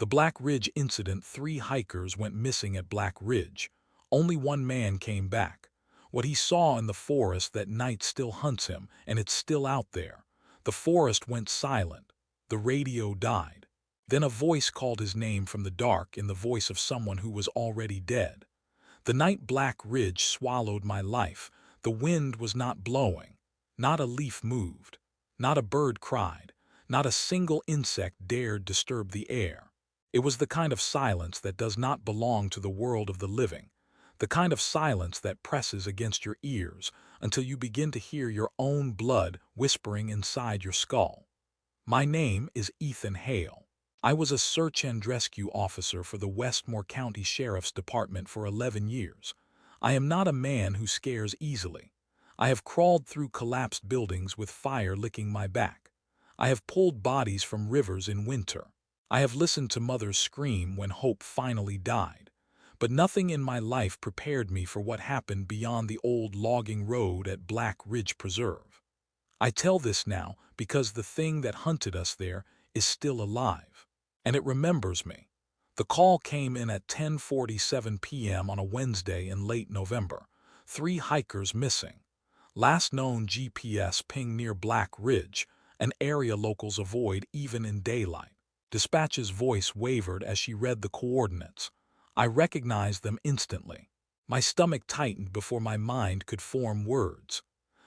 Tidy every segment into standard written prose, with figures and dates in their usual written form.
The Black Ridge incident: 3 hikers went missing at Black Ridge. Only one man came back. What he saw in the forest that night still haunts him, and it's still out there. The forest went silent. The radio died. Then a voice called his name from the dark, in the voice of someone who was already dead. The night Black Ridge swallowed my life, the wind was not blowing. Not a leaf moved. Not a bird cried. Not a single insect dared disturb the air. It was the kind of silence that does not belong to the world of the living. The kind of silence that presses against your ears until you begin to hear your own blood whispering inside your skull. My name is Ethan Hale. I was a search and rescue officer for the Westmore County Sheriff's Department for 11 years. I am not a man who scares easily. I have crawled through collapsed buildings with fire licking my back. I have pulled bodies from rivers in winter. I have listened to mothers scream when hope finally died. But nothing in my life prepared me for what happened beyond the old logging road at Black Ridge Preserve. I tell this now because the thing that hunted us there is still alive. And it remembers me. The call came in at 10:47 p.m. on a Wednesday in late November. 3 hikers missing. Last known GPS ping near Black Ridge, an area locals avoid even in daylight. Dispatch's voice wavered as she read the coordinates. I recognized them instantly. My stomach tightened before my mind could form words.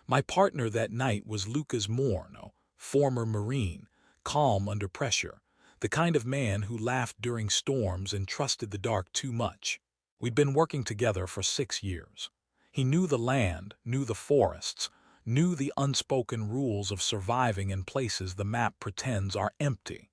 My partner that night was Lucas Morno, former Marine, calm under pressure, the kind of man who laughed during storms and trusted the dark too much. We'd been working together for 6 years. He knew the land, knew the forests, knew the unspoken rules of surviving in places the map pretends are empty.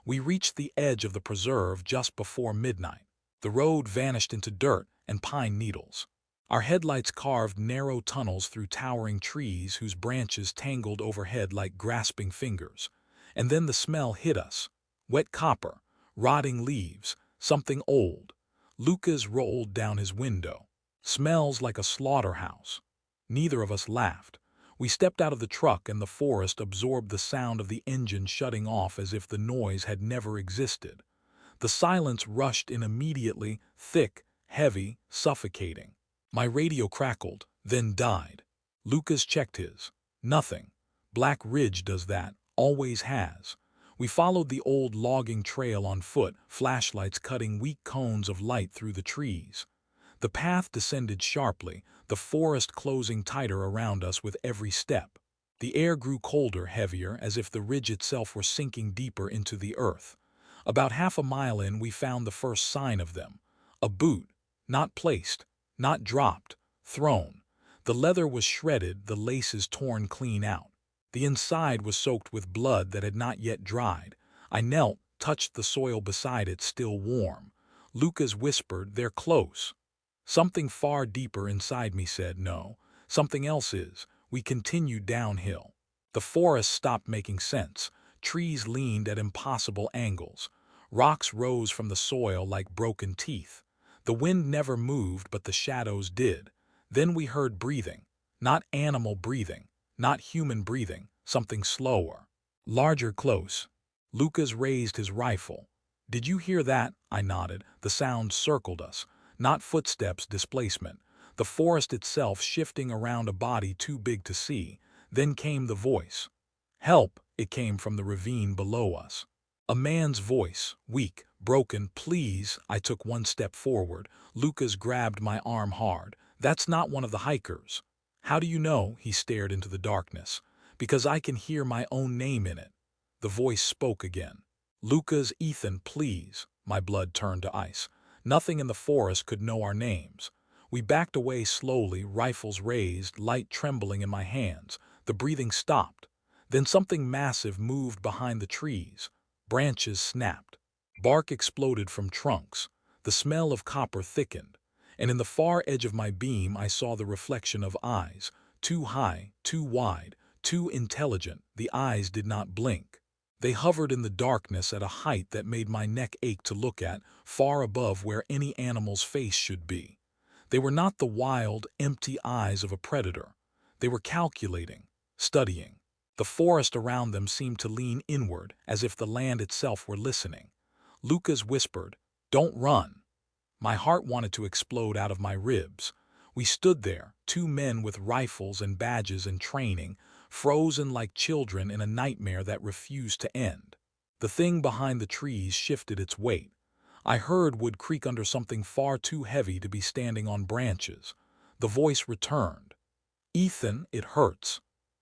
We reached the edge of the preserve just before midnight. The road vanished into dirt and pine needles. Our headlights carved narrow tunnels through towering trees whose branches tangled overhead like grasping fingers. And then the smell hit us. Wet copper, rotting leaves, something old. Lucas rolled down his window. Smells like a slaughterhouse. Neither of us laughed. We stepped out of the truck and the forest absorbed the sound of the engine shutting off as if the noise had never existed. The silence rushed in immediately, thick, heavy, suffocating. My radio crackled, then died. Lucas checked his. Nothing. Black Ridge does that, always has. We followed the old logging trail on foot, flashlights cutting weak cones of light through the trees. The path descended sharply, the forest closing tighter around us with every step. The air grew colder, heavier, as if the ridge itself were sinking deeper into the earth. About half a mile in, we found the first sign of them. A boot, not placed, not dropped, thrown. The leather was shredded, the laces torn clean out. The inside was soaked with blood that had not yet dried. I knelt, touched the soil beside it, still warm. Lucas whispered, "They're close." Something far deeper inside me said, "No, something else is." We continued downhill. The forest stopped making sense. Trees leaned at impossible angles. Rocks rose from the soil like broken teeth. The wind never moved, but the shadows did. Then we heard breathing. Not animal breathing. Not human breathing. Something slower. Larger, close. Lucas raised his rifle. "Did you hear that?" I nodded. The sound circled us. Not footsteps, displacement. The forest itself shifting around a body too big to see. Then came the voice. "Help!" It came from the ravine below us. A man's voice, weak, broken. "Please." I took one step forward. Lucas grabbed my arm hard. "That's not one of the hikers." "How do you know?" He stared into the darkness. "Because I can hear my own name in it." The voice spoke again. "Lucas, Ethan, please." My blood turned to ice. Nothing in the forest could know our names. We backed away slowly, rifles raised, light trembling in my hands. The breathing stopped. Then something massive moved behind the trees. Branches snapped. Bark exploded from trunks. The smell of copper thickened. And in the far edge of my beam I saw the reflection of eyes. Too high, too wide, too intelligent. The eyes did not blink. They hovered in the darkness at a height that made my neck ache to look at, far above where any animal's face should be. They were not the wild, empty eyes of a predator. They were calculating, studying. The forest around them seemed to lean inward, as if the land itself were listening. Lucas whispered, "Don't run." My heart wanted to explode out of my ribs. We stood there, two men with rifles and badges and training, frozen like children in a nightmare that refused to end. The thing behind the trees shifted its weight. I heard wood creak under something far too heavy to be standing on branches. The voice returned. "Ethan, it hurts."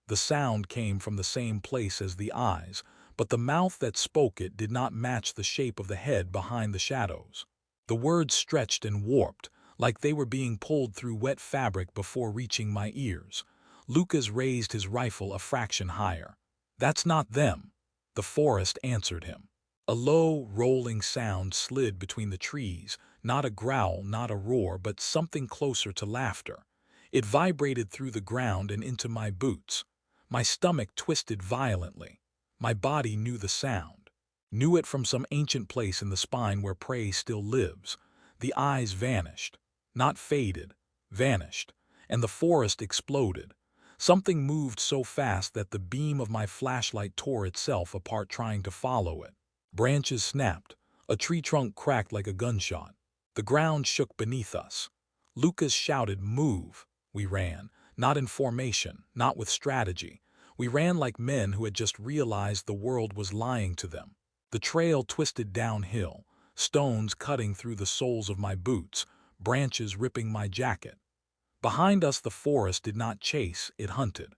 The sound came from the same place as the eyes, but the mouth that spoke it did not match the shape of the head behind the shadows. The words stretched and warped, like they were being pulled through wet fabric before reaching my ears. Lucas raised his rifle a fraction higher. "That's not them." The forest answered him. A low, rolling sound slid between the trees, not a growl, not a roar, but something closer to laughter. It vibrated through the ground and into my boots. My stomach twisted violently. My body knew the sound. Knew it from some ancient place in the spine where prey still lives. The eyes vanished. Not faded. Vanished. And the forest exploded. Something moved so fast that the beam of my flashlight tore itself apart trying to follow it. Branches snapped. A tree trunk cracked like a gunshot. The ground shook beneath us. Lucas shouted, "Move!" We ran, not in formation, not with strategy. We ran like men who had just realized the world was lying to them. The trail twisted downhill, stones cutting through the soles of my boots, branches ripping my jacket. Behind us the forest did not chase, it hunted.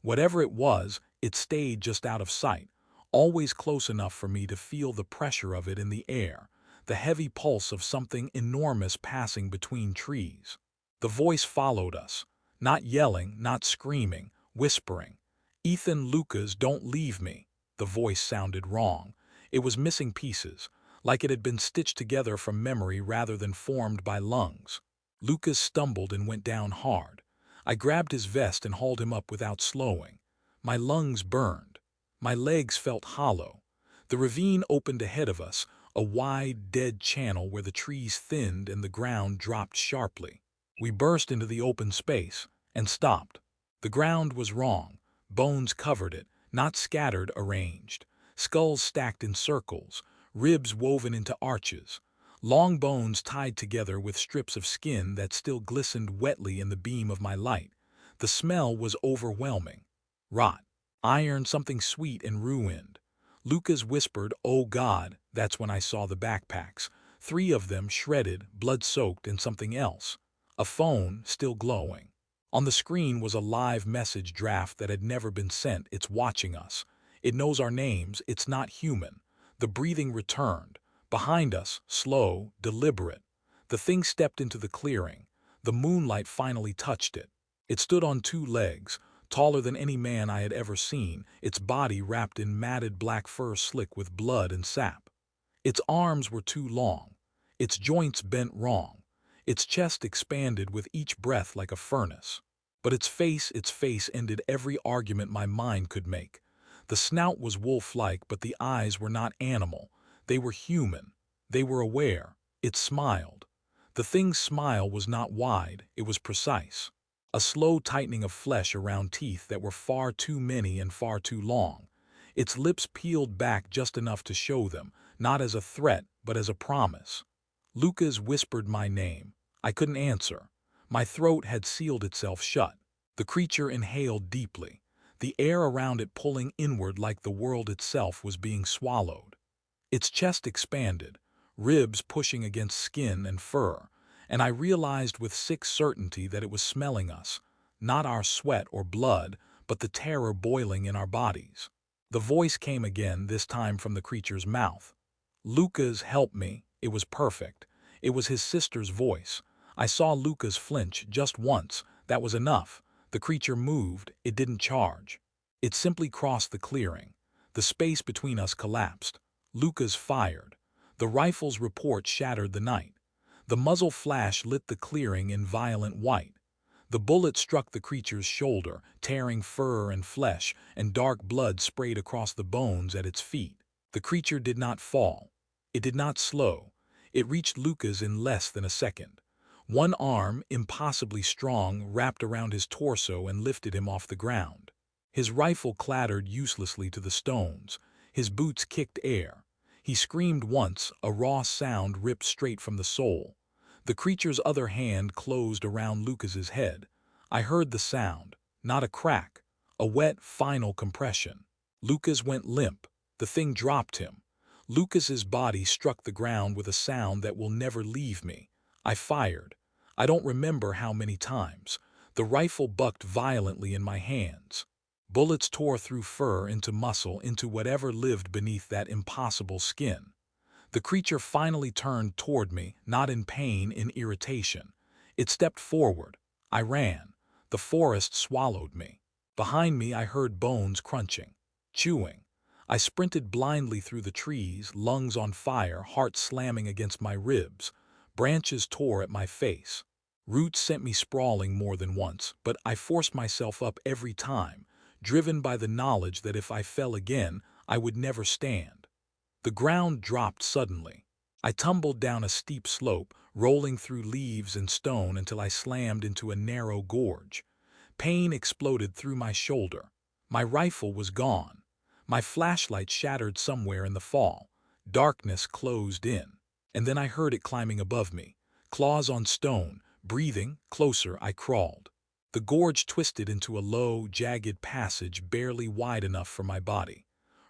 Whatever it was, it stayed just out of sight, always close enough for me to feel the pressure of it in the air, the heavy pulse of something enormous passing between trees. The voice followed us, not yelling, not screaming, whispering. "Ethan, Lucas, don't leave me." The voice sounded wrong. It was missing pieces, like it had been stitched together from memory rather than formed by lungs. Lucas stumbled and went down hard. I grabbed his vest and hauled him up without slowing. My lungs burned. My legs felt hollow. The ravine opened ahead of us, a wide, dead channel where the trees thinned and the ground dropped sharply. We burst into the open space and stopped. The ground was wrong. Bones covered it, not scattered, arranged. Skulls stacked in circles, ribs woven into arches. Long bones tied together with strips of skin that still glistened wetly in the beam of my light. The smell was overwhelming. Rot. Iron, something sweet and ruined. Lucas whispered, "Oh God." That's when I saw the backpacks. 3 of them shredded, blood-soaked, and something else. A phone, still glowing. On the screen was a live message draft that had never been sent. "It's watching us. It knows our names. It's not human." The breathing returned. Behind us, slow, deliberate. The thing stepped into the clearing. The moonlight finally touched it. It stood on 2 legs, taller than any man I had ever seen, its body wrapped in matted black fur slick with blood and sap. Its arms were too long. Its joints bent wrong. Its chest expanded with each breath like a furnace. But its face ended every argument my mind could make. The snout was wolf-like, but the eyes were not animal. They were human. They were aware. It smiled. The thing's smile was not wide, it was precise. A slow tightening of flesh around teeth that were far too many and far too long. Its lips peeled back just enough to show them, not as a threat, but as a promise. Lucas whispered my name. I couldn't answer. My throat had sealed itself shut. The creature inhaled deeply, the air around it pulling inward like the world itself was being swallowed. Its chest expanded, ribs pushing against skin and fur, and I realized with sick certainty that it was smelling us, not our sweat or blood, but the terror boiling in our bodies. The voice came again, this time from the creature's mouth. "Lucas, help me." It was perfect. It was his sister's voice. I saw Lucas flinch just once. That was enough. The creature moved. It didn't charge. It simply crossed the clearing. The space between us collapsed. Lucas fired. The rifle's report shattered the night. The muzzle flash lit the clearing in violent white. The bullet struck the creature's shoulder, tearing fur and flesh, and dark blood sprayed across the bones at its feet. The creature did not fall. It did not slow. It reached Lucas in less than a second. One arm, impossibly strong, wrapped around his torso and lifted him off the ground. His rifle clattered uselessly to the stones. His boots kicked air. He screamed once, a raw sound ripped straight from the soul. The creature's other hand closed around Lucas's head. I heard the sound, not a crack, a wet, final compression. Lucas went limp. The thing dropped him. Lucas's body struck the ground with a sound that will never leave me. I fired. I don't remember how many times. The rifle bucked violently in my hands. Bullets tore through fur, into muscle, into whatever lived beneath that impossible skin. The creature finally turned toward me, not in pain, in irritation. It stepped forward. I ran. The forest swallowed me. Behind me I heard bones crunching, chewing. I sprinted blindly through the trees, lungs on fire, heart slamming against my ribs. Branches tore at my face. Roots sent me sprawling more than once, but I forced myself up every time, driven by the knowledge that if I fell again, I would never stand. The ground dropped suddenly. I tumbled down a steep slope, rolling through leaves and stone until I slammed into a narrow gorge. Pain exploded through my shoulder. My rifle was gone. My flashlight shattered somewhere in the fall. Darkness closed in. And then I heard it climbing above me. Claws on stone, breathing. Closer I crawled. The gorge twisted into a low, jagged passage barely wide enough for my body.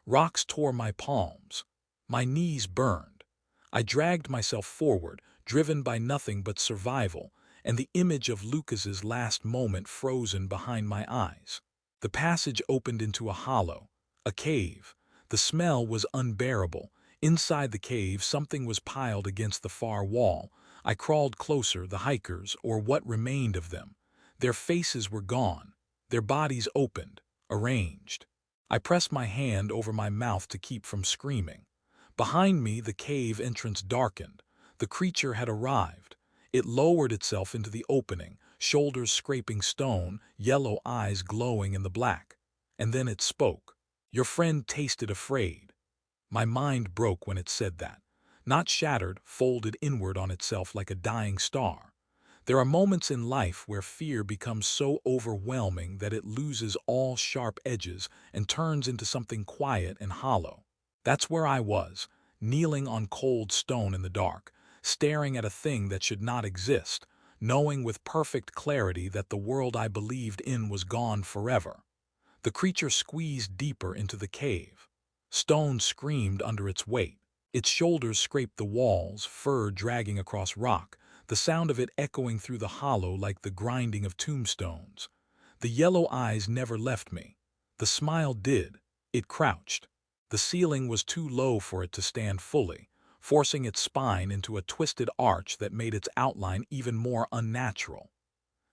Rocks tore my palms. My knees burned. I dragged myself forward, driven by nothing but survival, and the image of Lucas's last moment frozen behind my eyes. The passage opened into a hollow, a cave. The smell was unbearable. Inside the cave, something was piled against the far wall. I crawled closer, the hikers, or what remained of them. Their faces were gone, their bodies opened, arranged. I pressed my hand over my mouth to keep from screaming. Behind me, the cave entrance darkened. The creature had arrived. It lowered itself into the opening, shoulders scraping stone, yellow eyes glowing in the black. And then it spoke. "Your friend tasted afraid." My mind broke when it said that. Not shattered, folded inward on itself like a dying star. There are moments in life where fear becomes so overwhelming that it loses all sharp edges and turns into something quiet and hollow. That's where I was, kneeling on cold stone in the dark, staring at a thing that should not exist, knowing with perfect clarity that the world I believed in was gone forever. The creature squeezed deeper into the cave. Stone screamed under its weight. Its shoulders scraped the walls, fur dragging across rock, the sound of it echoing through the hollow like the grinding of tombstones. The yellow eyes never left me. The smile did. It crouched. The ceiling was too low for it to stand fully, forcing its spine into a twisted arch that made its outline even more unnatural.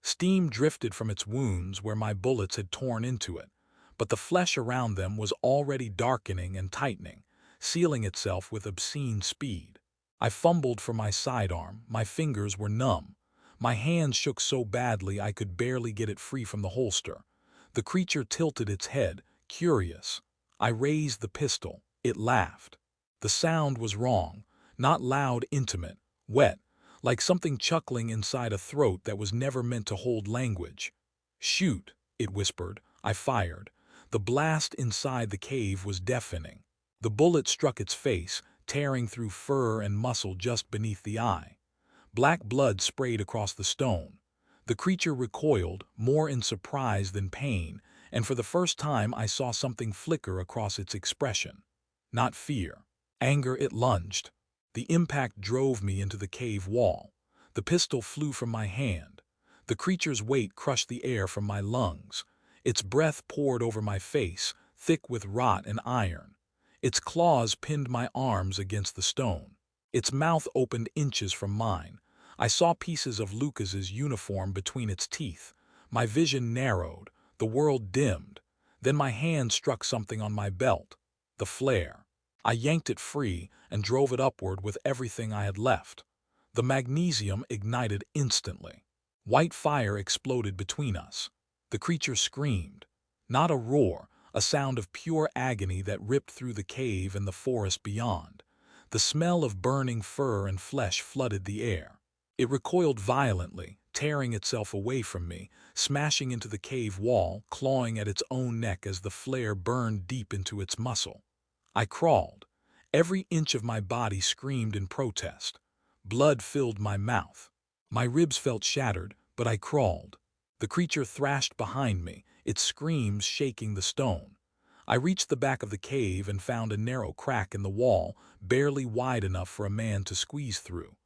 Steam drifted from its wounds where my bullets had torn into it, but the flesh around them was already darkening and tightening, sealing itself with obscene speed. I fumbled for my sidearm. My fingers were numb. My hands shook so badly I could barely get it free from the holster. The creature tilted its head, curious. I raised the pistol. It laughed. The sound was wrong, not loud, intimate, wet, like something chuckling inside a throat that was never meant to hold language. "Shoot," it whispered. I fired. The blast inside the cave was deafening. The bullet struck its face, tearing through fur and muscle just beneath the eye. Black blood sprayed across the stone. The creature recoiled, more in surprise than pain, and for the first time I saw something flicker across its expression. Not fear. Anger. It lunged. The impact drove me into the cave wall. The pistol flew from my hand. The creature's weight crushed the air from my lungs. Its breath poured over my face, thick with rot and iron. Its claws pinned my arms against the stone. Its mouth opened inches from mine. I saw pieces of Lucas's uniform between its teeth. My vision narrowed. The world dimmed. Then my hand struck something on my belt. The flare. I yanked it free and drove it upward with everything I had left. The magnesium ignited instantly. White fire exploded between us. The creature screamed. Not a roar, a sound of pure agony that ripped through the cave and the forest beyond. The smell of burning fur and flesh flooded the air. It recoiled violently, tearing itself away from me, smashing into the cave wall, clawing at its own neck as the flare burned deep into its muscle. I crawled. Every inch of my body screamed in protest. Blood filled my mouth. My ribs felt shattered, but I crawled. The creature thrashed behind me, its screams shaking the stone. I reached the back of the cave and found a narrow crack in the wall, barely wide enough for a man to squeeze through.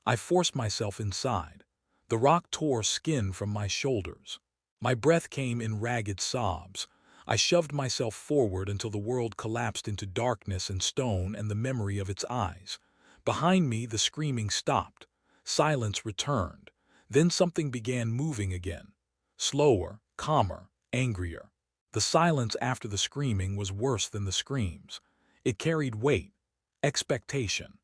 I forced myself inside. The rock tore skin from my shoulders. My breath came in ragged sobs. I shoved myself forward until the world collapsed into darkness and stone and the memory of its eyes. Behind me, the screaming stopped. Silence returned. Then something began moving again. Slower, calmer, angrier. The silence after the screaming was worse than the screams. It carried weight, expectation.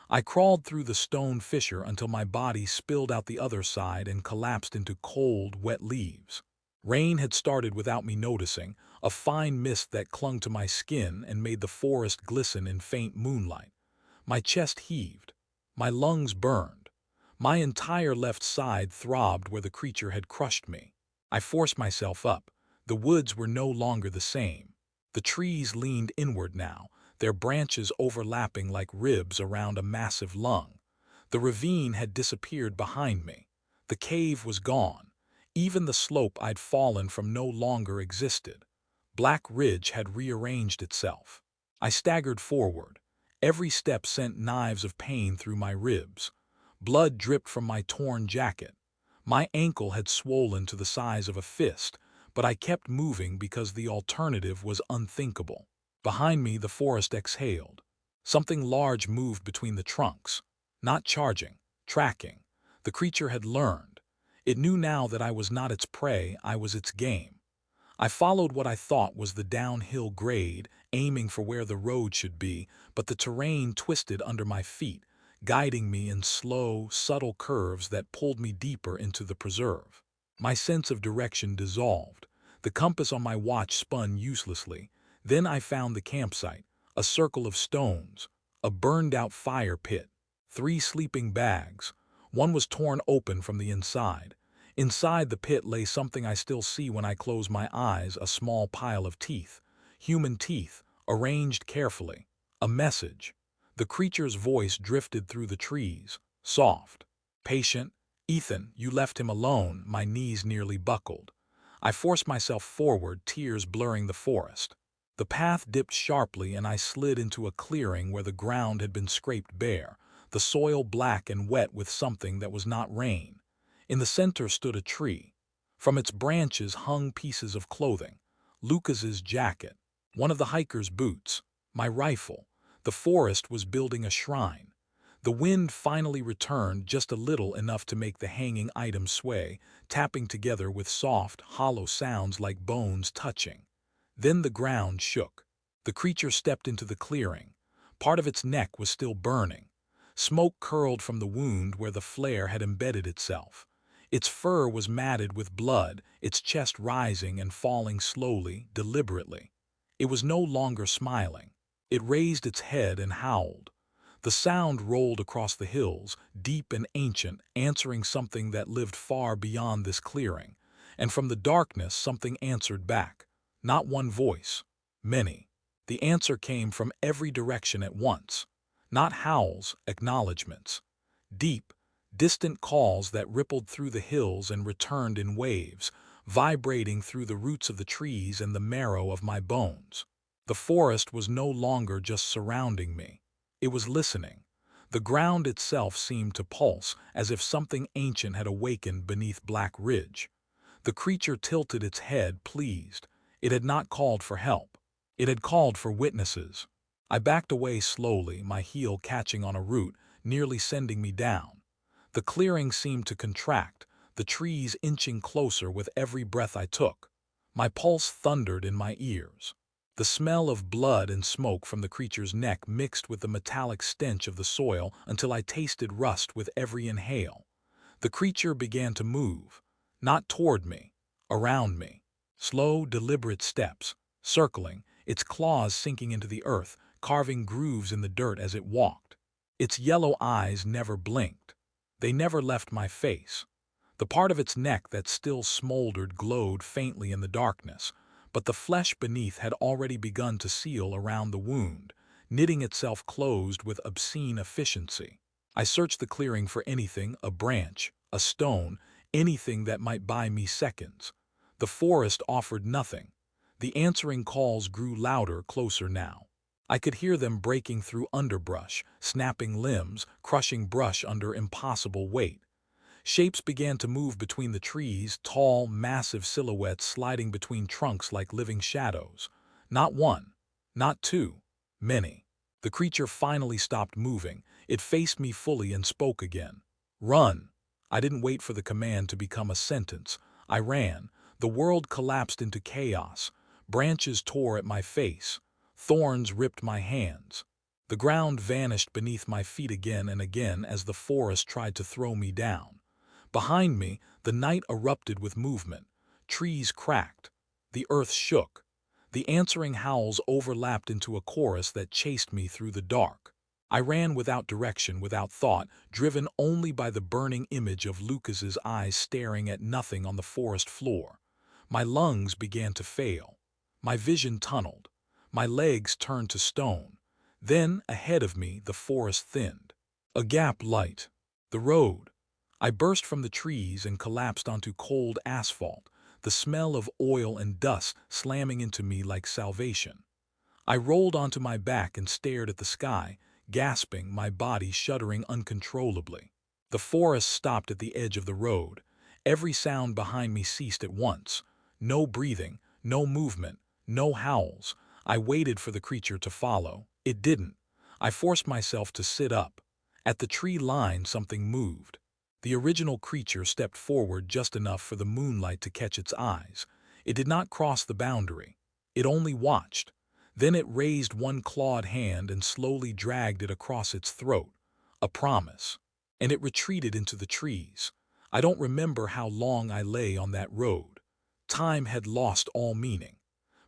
I crawled through the stone fissure until my body spilled out the other side and collapsed into cold, wet leaves. Rain had started without me noticing, a fine mist that clung to my skin and made the forest glisten in faint moonlight. My chest heaved. My lungs burned. My entire left side throbbed where the creature had crushed me. I forced myself up. The woods were no longer the same. The trees leaned inward now, their branches overlapping like ribs around a massive lung. The ravine had disappeared behind me. The cave was gone. Even the slope I'd fallen from no longer existed. Black Ridge had rearranged itself. I staggered forward. Every step sent knives of pain through my ribs. Blood dripped from my torn jacket. My ankle had swollen to the size of a fist, but I kept moving because the alternative was unthinkable. Behind me, the forest exhaled. Something large moved between the trunks. Not charging, tracking. The creature had learned. It knew now that I was not its prey, I was its game. I followed what I thought was the downhill grade, aiming for where the road should be, but the terrain twisted under my feet, guiding me in slow, subtle curves that pulled me deeper into the preserve. My sense of direction dissolved. The compass on my watch spun uselessly. Then I found the campsite, a circle of stones, a burned-out fire pit, 3 sleeping bags. One was torn open from the inside. Inside the pit lay something I still see when I close my eyes, a small pile of teeth. Human teeth, arranged carefully. A message. The creature's voice drifted through the trees, soft, patient. "Ethan, you left him alone." My knees nearly buckled. I forced myself forward, tears blurring the forest. The path dipped sharply and I slid into a clearing where the ground had been scraped bare, the soil black and wet with something that was not rain. In the center stood a tree. From its branches hung pieces of clothing. Lucas's jacket, one of the hiker's boots, my rifle. The forest was building a shrine. The wind finally returned, just a little, enough to make the hanging items sway, tapping together with soft, hollow sounds like bones touching. Then the ground shook. The creature stepped into the clearing. Part of its neck was still burning. Smoke curled from the wound where the flare had embedded itself. Its fur was matted with blood, its chest rising and falling slowly, deliberately. It was no longer smiling. It raised its head and howled. The sound rolled across the hills, deep and ancient, answering something that lived far beyond this clearing. And from the darkness something answered back. Not one voice, many. The answer came from every direction at once. Not howls, acknowledgments. Deep, distant calls that rippled through the hills and returned in waves, vibrating through the roots of the trees and the marrow of my bones. The forest was no longer just surrounding me. It was listening. The ground itself seemed to pulse, as if something ancient had awakened beneath Black Ridge. The creature tilted its head, pleased. It had not called for help. It had called for witnesses. I backed away slowly, my heel catching on a root, nearly sending me down. The clearing seemed to contract, the trees inching closer with every breath I took. My pulse thundered in my ears. The smell of blood and smoke from the creature's neck mixed with the metallic stench of the soil until I tasted rust with every inhale. The creature began to move, not toward me, around me. Slow, deliberate steps, circling, its claws sinking into the earth, carving grooves in the dirt as it walked. Its yellow eyes never blinked. They never left my face. The part of its neck that still smoldered glowed faintly in the darkness, but the flesh beneath had already begun to seal around the wound, knitting itself closed with obscene efficiency. I searched the clearing for anything, a branch, a stone, anything that might buy me seconds. The forest offered nothing. The answering calls grew louder, closer now. I could hear them breaking through underbrush, snapping limbs, crushing brush under impossible weight. Shapes began to move between the trees, tall, massive silhouettes sliding between trunks like living shadows. Not one, not two, many. The creature finally stopped moving. It faced me fully and spoke again. "Run!" I didn't wait for the command to become a sentence. I ran. The world collapsed into chaos. Branches tore at my face. Thorns ripped my hands. The ground vanished beneath my feet again and again as the forest tried to throw me down. Behind me, the night erupted with movement. Trees cracked. The earth shook. The answering howls overlapped into a chorus that chased me through the dark. I ran without direction, without thought, driven only by the burning image of Lucas's eyes staring at nothing on the forest floor. My lungs began to fail. My vision tunneled. My legs turned to stone. Then, ahead of me, the forest thinned. A gap light. The road. I burst from the trees and collapsed onto cold asphalt, the smell of oil and dust slamming into me like salvation. I rolled onto my back and stared at the sky, gasping, my body shuddering uncontrollably. The forest stopped at the edge of the road. Every sound behind me ceased at once. No breathing, no movement, no howls. I waited for the creature to follow. It didn't. I forced myself to sit up. At the tree line, something moved. The original creature stepped forward just enough for the moonlight to catch its eyes. It did not cross the boundary. It only watched. Then it raised one clawed hand and slowly dragged it across its throat. A promise. And it retreated into the trees. I don't remember how long I lay on that road. Time had lost all meaning.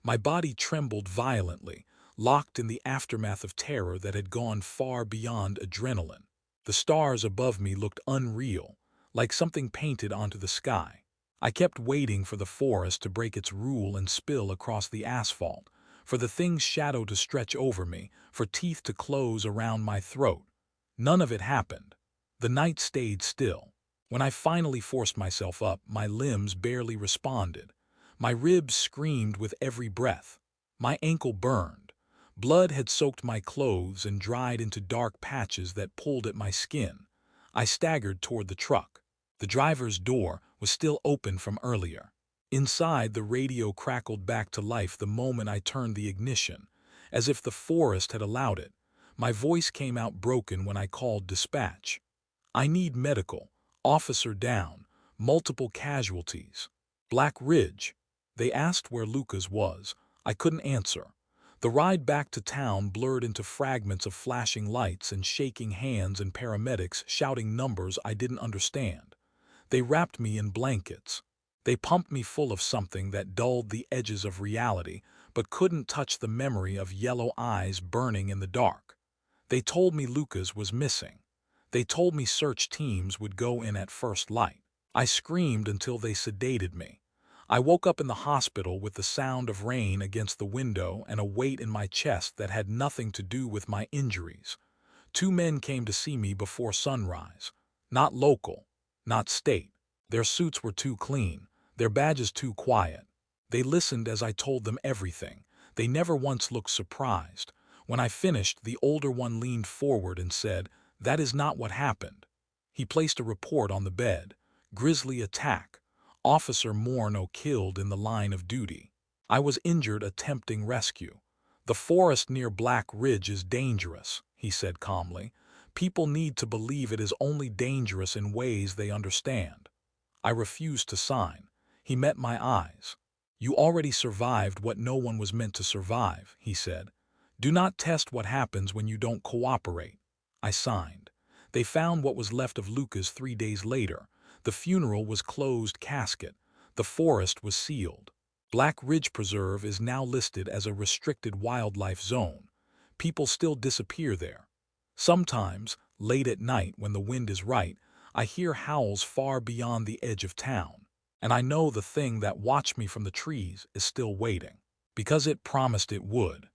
My body trembled violently, locked in the aftermath of terror that had gone far beyond adrenaline. The stars above me looked unreal, like something painted onto the sky. I kept waiting for the forest to break its rule and spill across the asphalt, for the thing's shadow to stretch over me, for teeth to close around my throat. None of it happened. The night stayed still. When I finally forced myself up, my limbs barely responded. My ribs screamed with every breath. My ankle burned. Blood had soaked my clothes and dried into dark patches that pulled at my skin. I staggered toward the truck. The driver's door was still open from earlier. Inside, the radio crackled back to life the moment I turned the ignition, as if the forest had allowed it. My voice came out broken when I called dispatch. "I need medical. Officer down. Multiple casualties. Black Ridge." They asked where Lucas was. I couldn't answer. The ride back to town blurred into fragments of flashing lights and shaking hands and paramedics shouting numbers I didn't understand. They wrapped me in blankets. They pumped me full of something that dulled the edges of reality, but couldn't touch the memory of yellow eyes burning in the dark. They told me Lucas was missing. They told me search teams would go in at first light. I screamed until they sedated me. I woke up in the hospital with the sound of rain against the window and a weight in my chest that had nothing to do with my injuries. 2 men came to see me before sunrise. Not local, not state. Their suits were too clean, their badges too quiet. They listened as I told them everything. They never once looked surprised. When I finished, the older one leaned forward and said, "That is not what happened." He placed a report on the bed. "Grisly attack. Officer Morneau killed in the line of duty. I was injured attempting rescue. The forest near Black Ridge is dangerous," he said calmly. "People need to believe it is only dangerous in ways they understand." I refused to sign. He met my eyes. "You already survived what no one was meant to survive," he said. "Do not test what happens when you don't cooperate." I signed. They found what was left of Lucas 3 days later. The funeral was closed casket. The forest was sealed. Black Ridge Preserve is now listed as a restricted wildlife zone. People still disappear there. Sometimes, late at night when the wind is right, I hear howls far beyond the edge of town. And I know the thing that watched me from the trees is still waiting. Because it promised it would.